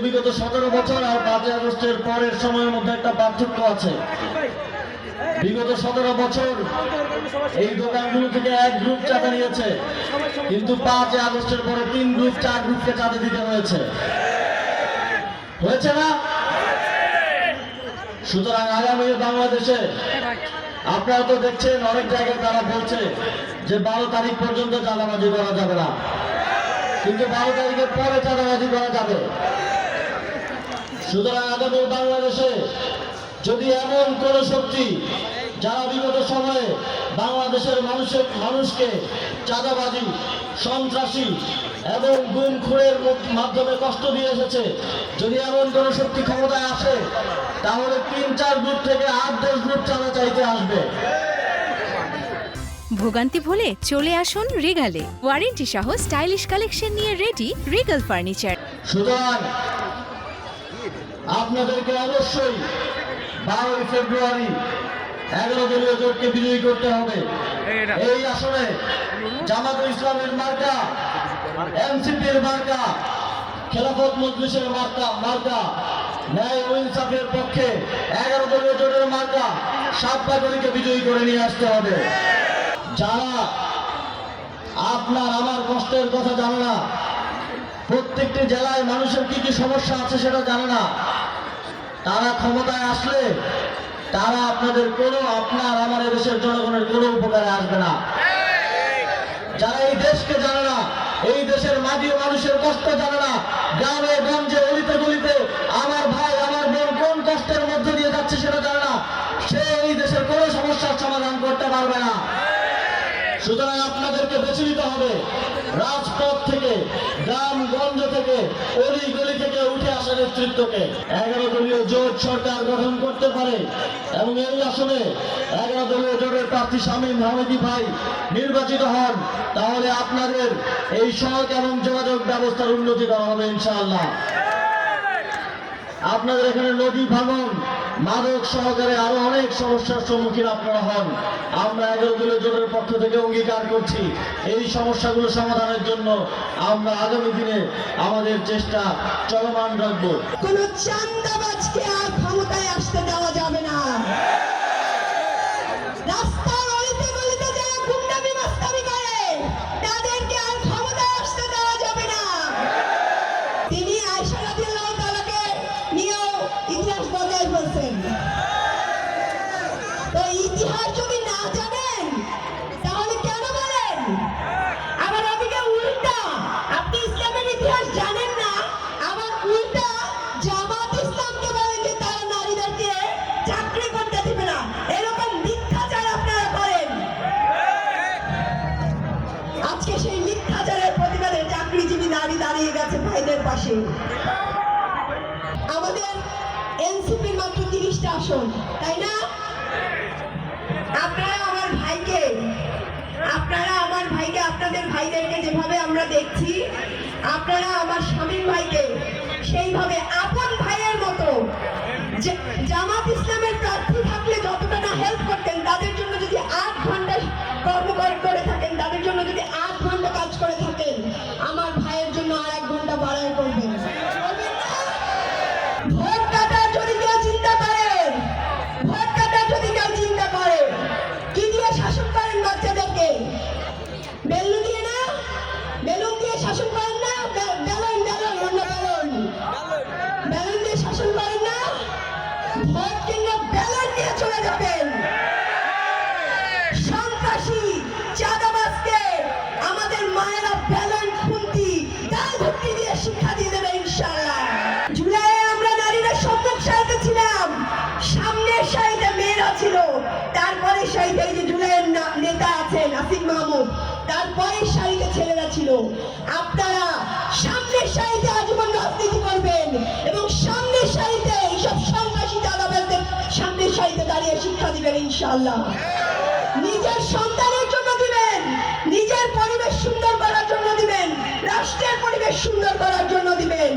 বিগত 17 বছর আর 5 আগস্টের পরের সময়ের মধ্যে একটা পার্থক্য আছে। বিগত 17 বছর এই দোকানগুলো থেকে এক গ্রুপ চাঁদা নিয়েছে, কিন্তু 5 আগস্টের পরে 3 গ্রুপ 4 গ্রুপকে চাঁদা দিতে হয়েছে না? সুতরাং আগামী বাংলাদেশে আপনারা তো দেখছেন অনেক জায়গায় তারা বলছে যে 12 তারিখ পর্যন্ত চাঁদাবাজি করা যাবে না, কিন্তু 12 তারিখের পরে চাঁদাবাজি করা যাবে। সুতরাং আগামী বাংলাদেশে যদি এমন কোন শক্তি যারা বিগত সময়ে বাংলাদেশের মানুষকে চাঁদাবাজি, সন্ত্রাসী এবং গুম খুনের মাধ্যমে কষ্ট দিয়ে এসেছে, যদি এমন কোন শক্তি ক্ষমতায় আসে, তাহলে 3-4 গ্রুপ থেকে 8-10 গ্রুপ চাঁদা চাইতে আসবে। ভোগান্তি ভুলে চলে আসুন রিগালে। ওয়ারেন্টি সহ স্টাইলিশ কালেকশন নিয়ে রেডি রিগাল ফার্নিচার। সুতরাং আপনাদেরকে অবশ্যই 12 ফেব্রুয়ারি 11 দলীয় জোটকে বিজয়ী করতে হবে। এই আসনে জামাত ইসলামের মার্কা, এনসিপির মার্কা, খেলাফত মজলিসের মার্কা, ন্যায় ও ইনসাফের পক্ষে 11 দলীয় জোটের মার্কা সাতপাগড়িকে বিজয়ী করে নিয়ে আসতে হবে। যারা আপনার আমার কষ্টের কথা জানে না, প্রত্যেকটি জেলায় মানুষের কি কি সমস্যা আছে সেটা জানে না, তারা ক্ষমতায় আসলে তারা আপনার আমার দেশের জনগণের কোনো উপকারে আসবে না। যারা এই দেশকে জানে না, এই দেশের মাঝি মানুষের কষ্ট জানে না, গ্রামে গঞ্জে অলিতে গলিতে আমার ভাই আমার বোন কোন কষ্টের মধ্যে দিয়ে যাচ্ছে সেটা জানে না, সে এই দেশের কোনো সমস্যার সমাধান করতে পারবে না। সুতরাং আপনাদেরকে বেছে নিতে হবে রাজপথ থেকে, গ্রামগঞ্জ থেকে, অলি গলি থেকে উঠে আসা নেতৃত্বকে। 11 দলীয় জোট সরকার গঠন করতে পারে এবং এই আসনে 11 দলীয় জোটের প্রার্থী শামীম হামিদি ভাই নির্বাচিত হন, তাহলে আপনাদের এই সড়ক এবং যোগাযোগ ব্যবস্থার উন্নতি করা হবে ইনশাআল্লাহ। আপনাদের এখানে নদী ভাঙন, মাদক সহকারে আরো অনেক সমস্যার সম্মুখীন আপনারা হন। আমরা 11 দলীয় জোটের পক্ষ থেকে অঙ্গীকার করছি এই সমস্যাগুলো সমাধানের জন্য আমরা আগামী দিনে আমাদের চেষ্টা চলমান রাখবো। কোন চাঁদাবাজকে আর ক্ষমতায় আসতে দেওয়া যাবে না। রাস্তার অলিতে গলিতে যারা গুন্ডামি মাস্তানি করে তাদেরকে আর ক্ষমতায় আসতে দেওয়া যাবে না। তিনি আয়েশা রাদিয়াল্লাহু তাআলাকে নিয়েও ইতিহাস বদলে বলছেন। তো ইতিহাস যদি না জানেন তাহলে কেন বলেন? আবার ওদিকে উল্টা, আপনি ইসলামের ইতিহাস জানেন না, আবার উল্টা জামাত ইসলামকে বলেন যে তারা নারীদেরকে চাকরি করতে দিবে না। এরকম মিথ্যাচার আপনারা করেন। আজকে সেই মিথ্যাচারের প্রতিবাদে চাকরিজীবী নারী দাঁড়িয়ে গেছে ভাইদের পাশে। আমাদের এনসিপির মাত্র 30টা আসন, তাই না? আপনারা আমার ভাইকে আপনাদের ভাইদেরকে যেভাবে আমরা দেখছি, আপনারা আমার স্বামীর ভাইকে সেইভাবে আপন ভাইয়ের মতো, জামাত ইসলামের প্রার্থী থাকলে যতটা না হেল্প করতেন, তাদের জন্য যদি 8 ঘন্টা কর্মকর করে থাকেন, তাদের জন্য যদি 8 ঘন্টা কাজ করে থাকেন, আমার ভাইয়ের জন্য আর 1 ঘন্টা বাড়ায় করবেন। ভোট কাটা যদি কেউ চিন্তা করেন, ভোট কাটা যদি কেউ চিন্তা করে, কি দিয়ে শাসন করেন বাচ্চাদেরকে? বেলুন দিয়ে না? বেলুন দিয়ে শাসন করেন না? বেলুন দিয়ে শাসন করেন না? ভোট কেন্দ্রে বেলুন দিয়ে চলে যাবেন। সন্ত্রাসী চাঁদাবাজকে আমাদের মায়েরা বেলুন খুন্তি ডাল ভর্তি দিয়ে শিক্ষা দিয়ে দেবে ইনশাআল্লাহ। জুলাইয়ে আমরা নারীরা সম্মুখ সারিতে ছিলাম, সামনের সারিতে মেয়েরা ছিল, তারপরে সারিতে এই যে জুলাইয়ের নেতা আছেন আসিফ মাহমুদ, তারপরে সারিতে ছেলেরা ছিল। আপনারা সামনের সারিতে আজীবন রাজনীতি করবেন এবং সামনের সারিতে এইসব সন্ত্রাসী চাঁদাবাজদের সামনের সারিতে দাঁড়িয়ে শিক্ষা দিবেন ইনশাআল্লাহ। নিজের সন্তানের জন্য দিবেন, নিজের পরিবেশ সুন্দর করার জন্য দিবেন, রাষ্ট্রের পরিবেশ সুন্দর করার জন্য দিবেন।